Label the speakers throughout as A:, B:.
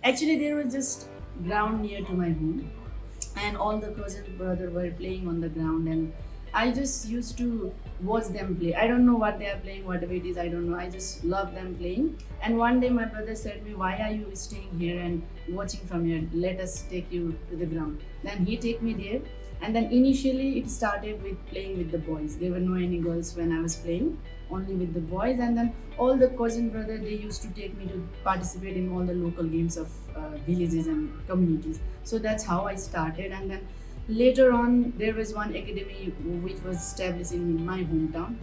A: Actually, there was just ground near to my home, and all the cousins brother were playing on the ground, and I just used to watch them play. I don't know what they are playing, whatever it is, I don't know. I just love them playing. And one day my brother said me, why are you staying here and watching from here? Let us take you to the ground. Then he take me there, and then initially it started with playing with the boys. There were no any girls when I was playing, only with the boys. And then all the cousin brother, they used to take me to participate in all the local games of villages and communities. So that's how I started. And then later on, there was one academy which was established in my hometown,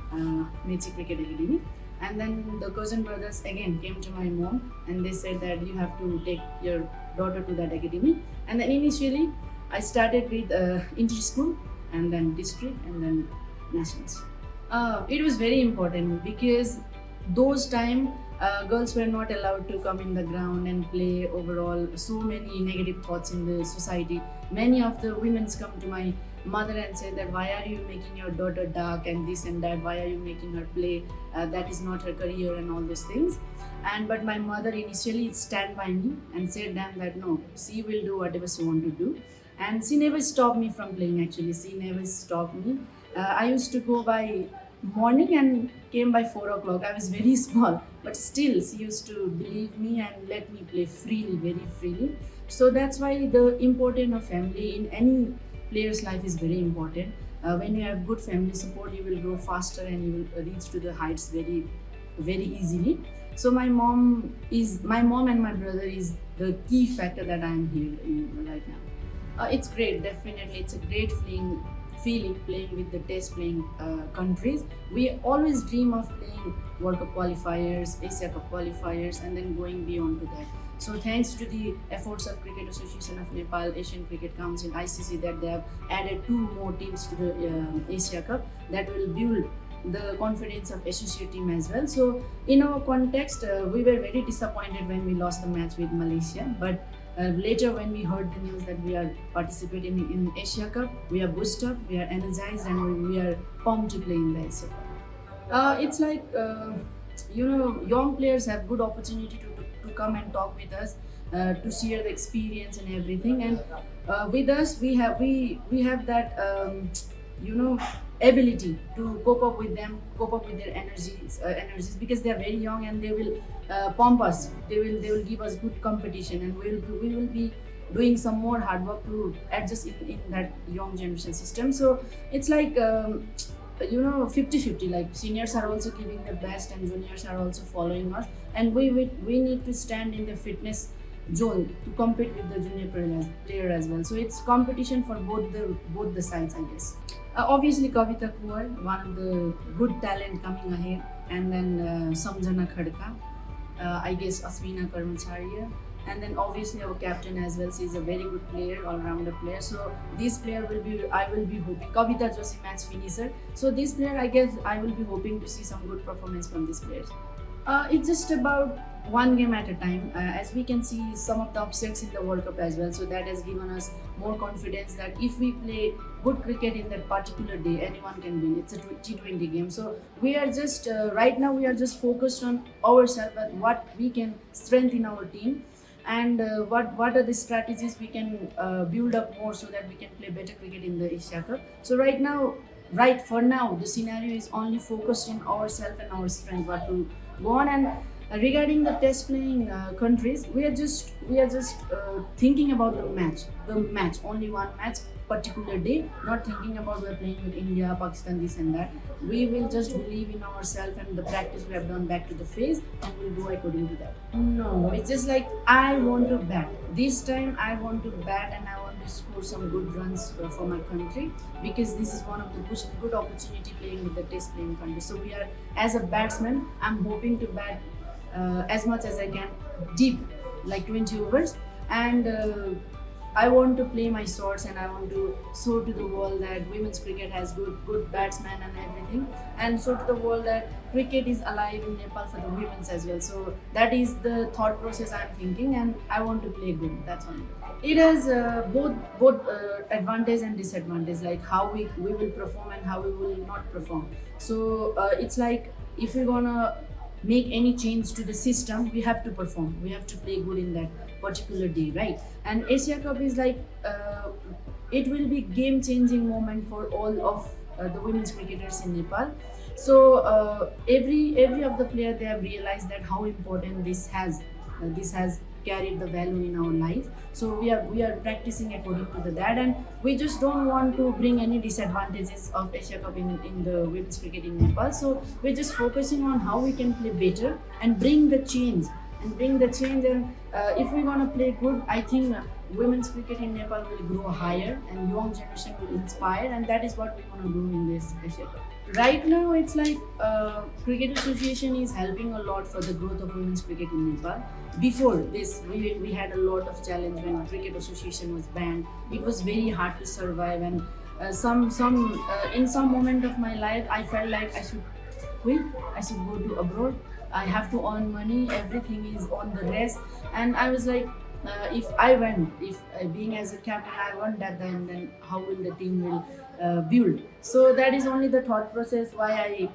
A: Mechi Cricket Academy. And then the cousin brothers again came to my mom, and they said that you have to take your daughter to that academy. And then initially I started with inter school, and then district, and then nationals. It was very important because those time girls were not allowed to come in the ground and play. Overall, so many negative thoughts in the society. Many of the women come to my mother and say that why are you making your daughter dark and this and that, why are you making her play, that is not her career and all those things. And but my mother initially stand by me and said them that no, she will do whatever she want to do. And she never stopped me from playing. Actually, she never stopped me. I used to go by morning and came by 4 o'clock. I was very small, but still she used to believe me and let me play freely, very freely. So that's why the importance of family in any player's life is very important. When you have good family support, you will grow faster and you will reach to the heights very, very easily. So my mom and my brother is the key factor that I am here in right now. It's great, definitely. It's a great feeling playing with the test playing countries. We always dream of playing World Cup qualifiers, Asia Cup qualifiers, and then going beyond to that. So thanks to the efforts of Cricket Association of Nepal, Asian Cricket Council, ICC, that they have added 2 more teams to the Asia Cup, that will build the confidence of associate team as well. So in our context, we were very disappointed when we lost the match with Malaysia, but later when we heard the news that we are participating in Asia Cup, we are boosted up, we are energized, and we are pumped to play in the Asia Cup. It's like young players have good opportunity to come and talk with us, to share the experience and everything. And with us, we have that ability to cope up with them, cope up with their energies, because they are very young and they will pump us. They will give us good competition, and we will be doing some more hard work to adjust in that young generation system. So it's like 50-50. Like seniors are also giving the best, and juniors are also following us, and we need to stand in the fitness zone to compete with the junior player as well. So it's competition for both the sides, I guess. Obviously, Kavita Kuwar, one of the good talent coming ahead, and then Samjana Khadka, I guess Aswina Karmacharya, and then obviously our captain as well. She's a very good player, all-rounder player. So this player I will be hoping, Kavita Joshi, match finisher. So this player, I guess I will be hoping to see some good performance from this player. It's just about one game at a time. As we can see some of the upsets in the World Cup as well. So that has given us more confidence that if we play good cricket in that particular day, anyone can win. It's a T20 game. So we are just, right now we are just focused on ourselves, and what we can strengthen our team, and what are the strategies we can build up more so that we can play better cricket in the Asia Cup. So right for now, the scenario is only focused in ourselves and our strength, what to go on. And regarding the test playing countries, we are just thinking about the match, only one match particular day, not thinking about we're playing with India, Pakistan, this and that. We will just believe in ourselves and the practice we have done back to the phase, and we'll go according to that. No, it's just like I want to bat. This time I want to bat, and I want to score some good runs for my country, because this is one of the good opportunity playing with the test playing country. So we are, as a batsman, I'm hoping to bat as much as I can deep, like 20 overs, and I want to play my shots, and I want to show to the world that women's cricket has good batsmen and everything, and show to the world that cricket is alive in Nepal for the women's as well. So that is the thought process I'm thinking, and I want to play good. That's all. It has both advantage and disadvantage, like how we will perform and how we will not perform. So it's like if we're gonna make any change to the system, we have to perform. We have to play good in that particular day, right? And Asia Cup is like it will be game changing moment for all of the women's cricketers in Nepal. So every of the player, they have realized that how important this has carried the value in our life. So we are practicing according to that, and we just don't want to bring any disadvantages of Asia Cup in the women's cricket in Nepal. So we're just focusing on how we can play better and bring the change and if we want to play good, I think women's cricket in Nepal will grow higher and young generation will inspire, and that is what we want to do in this Asia Cup. Right now, it's like Cricket Association is helping a lot for the growth of women's cricket in Nepal. Before this, we had a lot of challenge when Cricket Association was banned. It was very hard to survive, and in some moment of my life, I felt like I should quit. I should go to abroad. I have to earn money. Everything is on the rest, and I was like, if I went, if being as a captain, I want that, then how will the team will build? So that is only the thought process why I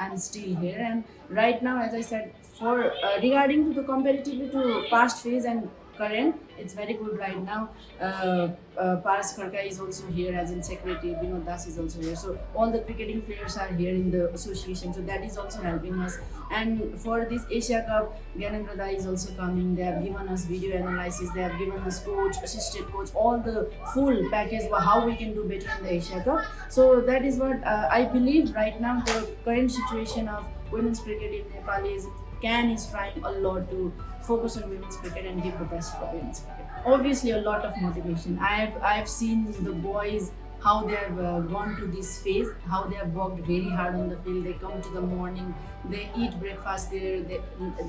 A: am still here. And right now, as I said, for regarding to the comparatively to past phase and current, it's very good right now. Paras Kharka is also here as in secretary. Vinod Das is also here. So all the cricketing players are here in the association. So that is also helping us. And for this Asia Cup, Gyanendra Da is also coming. They have given us video analysis. They have given us coach, assistant coach, all the full package for how we can do better in the Asia Cup. So that is what I believe right now. The current situation of women's cricket in Nepal is trying a lot to focus on women's cricket and give the best for women's cricket. Obviously, a lot of motivation. I've seen the boys how they have gone to this phase, how they have worked very hard on the field. They come to the morning, they eat breakfast there, they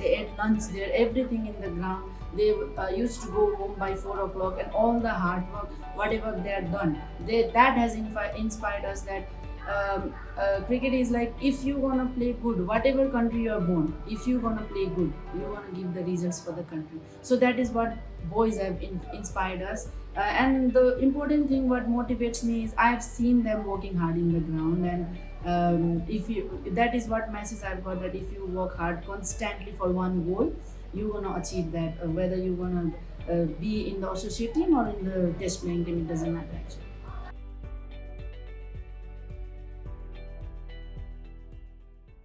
A: eat lunch there, everything in the ground. They used to go home by 4 o'clock, and all the hard work, whatever they have done, that has inspired us that cricket is like, if you wanna play good, whatever country you are born, if you wanna play good, you wanna give the results for the country. So that is what boys have inspired us. And the important thing what motivates me is I have seen them working hard in the ground, and that is what message I've got, that if you work hard constantly for one goal, you're gonna achieve that. Whether you're gonna be in the associate team or in the test playing team, it doesn't matter actually.